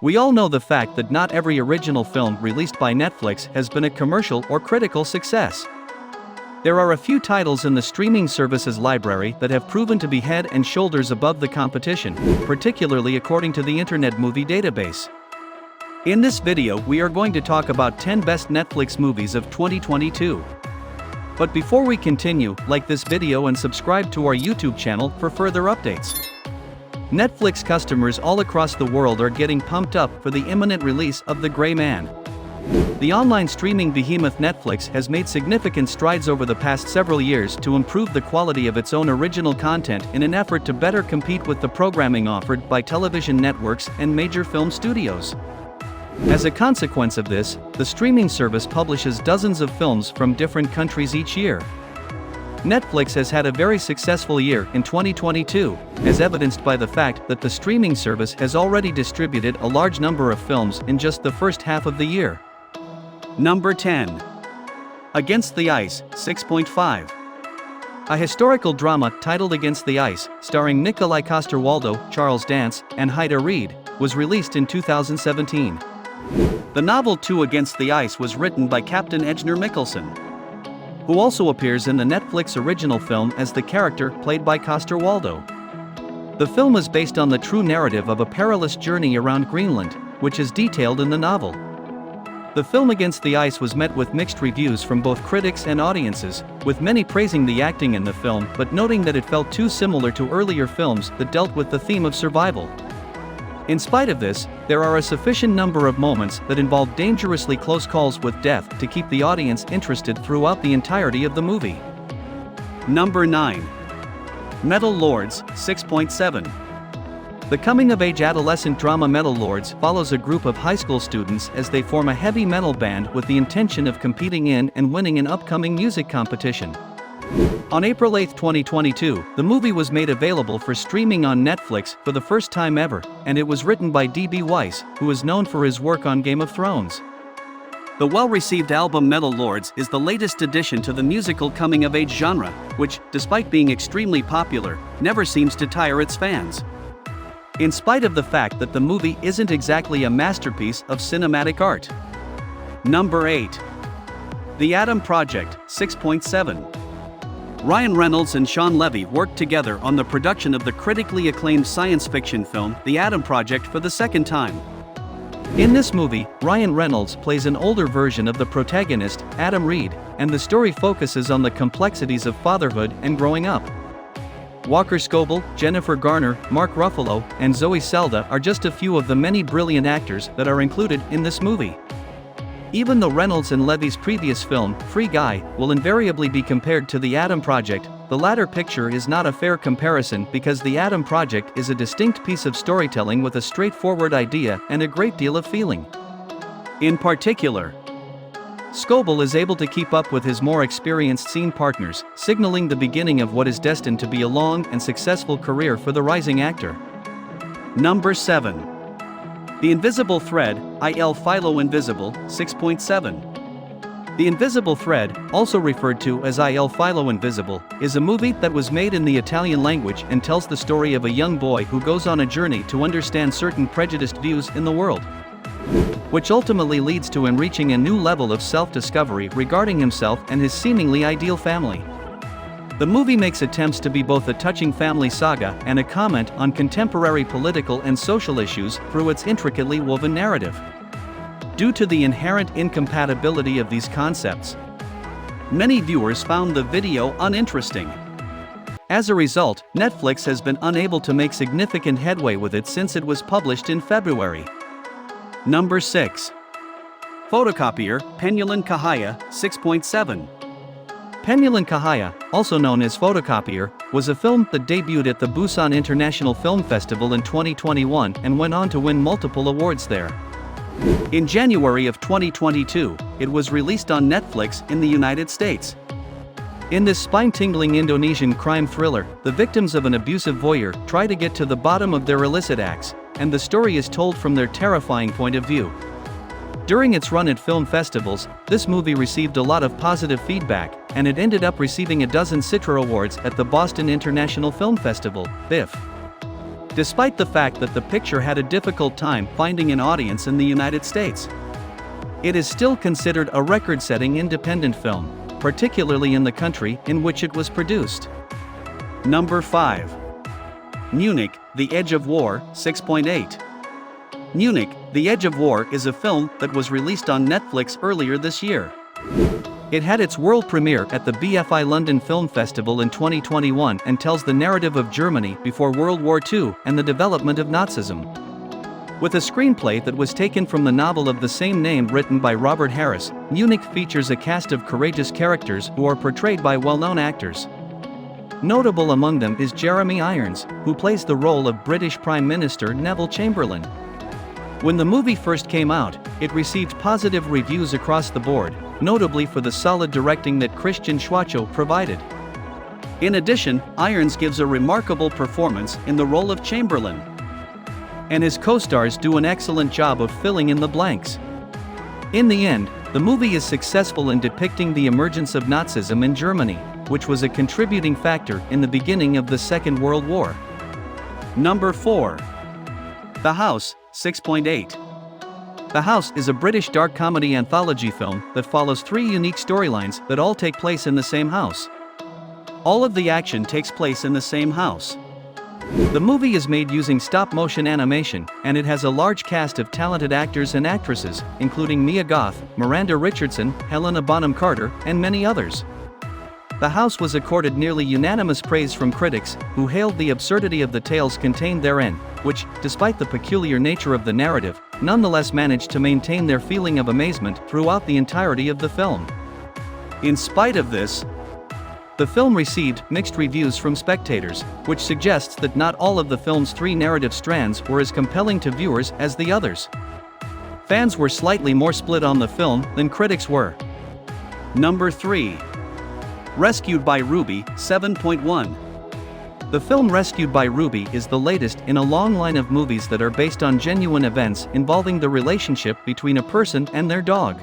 We all know the fact that not every original film released by Netflix has been a commercial or critical success. There are a few titles in the streaming service's library that have proven to be head and shoulders above the competition, particularly according to the Internet Movie Database. In this video, we are going to talk about 10 best Netflix movies of 2022. But before we continue, like this video and subscribe to our YouTube channel for further updates. Netflix customers all across the world are getting pumped up for the imminent release of The Gray Man. The online streaming behemoth Netflix has made significant strides over the past several years to improve the quality of its own original content in an effort to better compete with the programming offered by television networks and major film studios. As a consequence of this, the streaming service publishes dozens of films from different countries each year. Netflix has had a very successful year in 2022, as evidenced by the fact that the streaming service has already distributed a large number of films in just the first half of the year. Number 10. Against the Ice, 6.5. A historical drama titled Against the Ice, starring Nikolaj Coster-Waldau, Charles Dance, and Haida Reid, was released in 2017. The novel Two Against the Ice was written by Captain Ejner Mikkelsen, who also appears in the Netflix original film as the character played by Coster-Waldau. The film is based on the true narrative of a perilous journey around Greenland, which is detailed in the novel. The film Against the Ice was met with mixed reviews from both critics and audiences, with many praising the acting in the film but noting that it felt too similar to earlier films that dealt with the theme of survival. In spite of this, there are a sufficient number of moments that involve dangerously close calls with death to keep the audience interested throughout the entirety of the movie. Number 9. Metal Lords, 6.7. The coming-of-age adolescent drama Metal Lords follows a group of high school students as they form a heavy metal band with the intention of competing in and winning an upcoming music competition. On April 8, 2022, the movie was made available for streaming on Netflix for the first time ever, and it was written by D.B. Weiss, who is known for his work on Game of Thrones. The well-received album Metal Lords is the latest addition to the musical coming-of-age genre, which, despite being extremely popular, never seems to tire its fans. In spite of the fact that the movie isn't exactly a masterpiece of cinematic art. Number 8. The Adam Project, 6.7. Ryan Reynolds and Sean Levy worked together on the production of the critically acclaimed science fiction film The Adam Project for the second time. In this movie, Ryan Reynolds plays an older version of the protagonist, Adam Reed, and the story focuses on the complexities of fatherhood and growing up. Walker Scobell, Jennifer Garner, Mark Ruffalo, and Zoe Saldana are just a few of the many brilliant actors that are included in this movie. Even though Reynolds and Levy's previous film, Free Guy, will invariably be compared to The Adam Project, the latter picture is not a fair comparison because The Adam Project is a distinct piece of storytelling with a straightforward idea and a great deal of feeling. In particular, Scobell is able to keep up with his more experienced scene partners, signaling the beginning of what is destined to be a long and successful career for the rising actor. Number 7. The Invisible Thread, il Filo Invisible, 6.7. The Invisible Thread, also referred to as il Filo Invisible, is a movie that was made in the Italian language and tells the story of a young boy who goes on a journey to understand certain prejudiced views in the world, which ultimately leads to him reaching a new level of self-discovery regarding himself and his seemingly ideal family. The movie makes attempts to be both a touching family saga and a comment on contemporary political and social issues through its intricately woven narrative. Due to the inherent incompatibility of these concepts, many viewers found the video uninteresting. As a result, Netflix has been unable to make significant headway with it since it was published in February. Number 6. Photocopier, Penyalin Cahaya, 6.7. Penyalin Cahaya, also known as Photocopier, was a film that debuted at the Busan International Film Festival in 2021 and went on to win multiple awards there. In January of 2022, it was released on Netflix in the United States. In this spine-tingling Indonesian crime thriller, the victims of an abusive voyeur try to get to the bottom of their illicit acts, and the story is told from their terrifying point of view. During its run at film festivals, this movie received a lot of positive feedback, and it ended up receiving a dozen Citra Awards at the Boston International Film Festival, BIFF. despite the fact that the picture had a difficult time finding an audience in the United States. It is still considered a record-setting independent film, particularly in the country in which it was produced. Number 5. Munich, The Edge of War, 6.8. Munich, The Edge of War is a film that was released on Netflix earlier this year. It had its world premiere at the BFI London Film Festival in 2021 and tells the narrative of Germany before World War II and the development of Nazism. With a screenplay that was taken from the novel of the same name written by Robert Harris, Munich features a cast of courageous characters who are portrayed by well-known actors. Notable among them is Jeremy Irons, who plays the role of British Prime Minister Neville Chamberlain. When the movie first came out, it received positive reviews across the board, notably for the solid directing that Christian Schwacho provided. In addition, Irons gives a remarkable performance in the role of Chamberlain. And his co-stars do an excellent job of filling in the blanks. In the end, the movie is successful in depicting the emergence of Nazism in Germany, which was a contributing factor in the beginning of the Second World War. Number 4. The House, 6.8. The House is a British dark comedy anthology film that follows 3 unique storylines that all take place in the same house. All of the action takes place in the same house. The movie is made using stop-motion animation, and it has a large cast of talented actors and actresses, including Mia Goth, Miranda Richardson, Helena Bonham Carter, and many others. The House was accorded nearly unanimous praise from critics, who hailed the absurdity of the tales contained therein, which, despite the peculiar nature of the narrative, nonetheless managed to maintain their feeling of amazement throughout the entirety of the film. In spite of this, the film received mixed reviews from spectators, which suggests that not all of the film's 3 narrative strands were as compelling to viewers as the others. Fans were slightly more split on the film than critics were. Number 3. Rescued by Ruby, 7.1. The film Rescued by Ruby is the latest in a long line of movies that are based on genuine events involving the relationship between a person and their dog.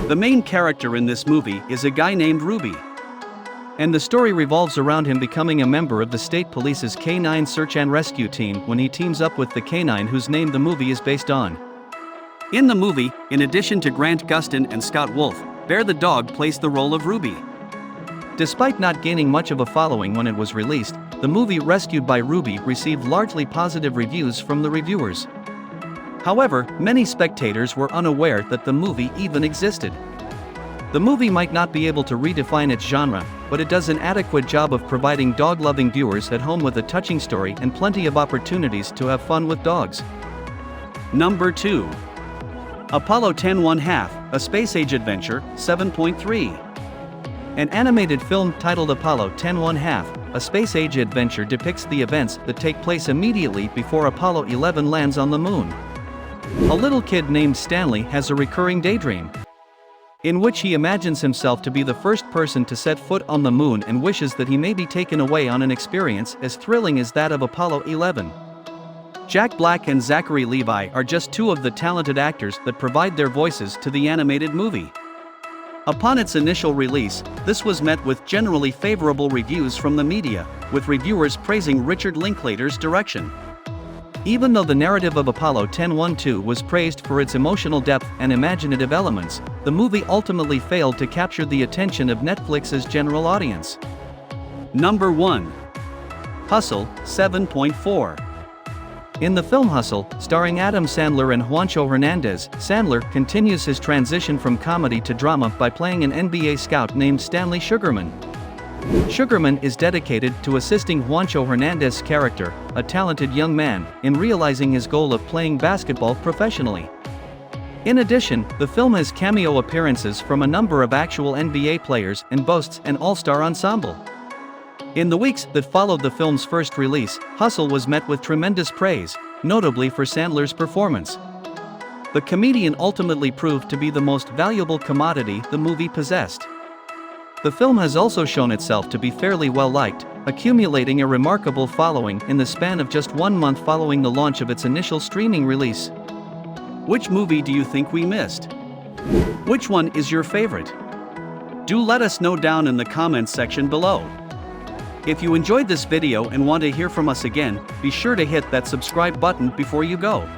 The main character in this movie is a guy named Ruby. And the story revolves around him becoming a member of the state police's K9 search and rescue team when he teams up with the K9 whose name the movie is based on. In the movie, in addition to Grant Gustin and Scott Wolf, Bear the dog plays the role of Ruby. Despite not gaining much of a following when it was released, the movie Rescued by Ruby received largely positive reviews from the reviewers. However, many spectators were unaware that the movie even existed. The movie might not be able to redefine its genre, but it does an adequate job of providing dog-loving viewers at home with a touching story and plenty of opportunities to have fun with dogs. Number 2. Apollo 10 1/2, A Space-Age Adventure, 7.3. An animated film titled Apollo 10 1/2, A Space-Age Adventure depicts the events that take place immediately before Apollo 11 lands on the moon. A little kid named Stanley has a recurring daydream, in which he imagines himself to be the first person to set foot on the moon and wishes that he may be taken away on an experience as thrilling as that of Apollo 11. Jack Black and Zachary Levi are just 2 of the talented actors that provide their voices to the animated movie. Upon its initial release, this was met with generally favorable reviews from the media, with reviewers praising Richard Linklater's direction. Even though the narrative of Apollo 10 1/2 was praised for its emotional depth and imaginative elements, the movie ultimately failed to capture the attention of Netflix's general audience. Number 1. Hustle, 7.4. In the film Hustle, starring Adam Sandler and Juancho Hernandez, Sandler continues his transition from comedy to drama by playing an NBA scout named Stanley Sugarman. Sugarman is dedicated to assisting Juancho Hernandez's character, a talented young man, in realizing his goal of playing basketball professionally. In addition, the film has cameo appearances from a number of actual NBA players and boasts an all-star ensemble. In the weeks that followed the film's first release, Hustle was met with tremendous praise, notably for Sandler's performance. The comedian ultimately proved to be the most valuable commodity the movie possessed. The film has also shown itself to be fairly well-liked, accumulating a remarkable following in the span of just 1 month following the launch of its initial streaming release. Which movie do you think we missed? Which one is your favorite? Do let us know down in the comments section below. If you enjoyed this video and want to hear from us again, be sure to hit that subscribe button before you go.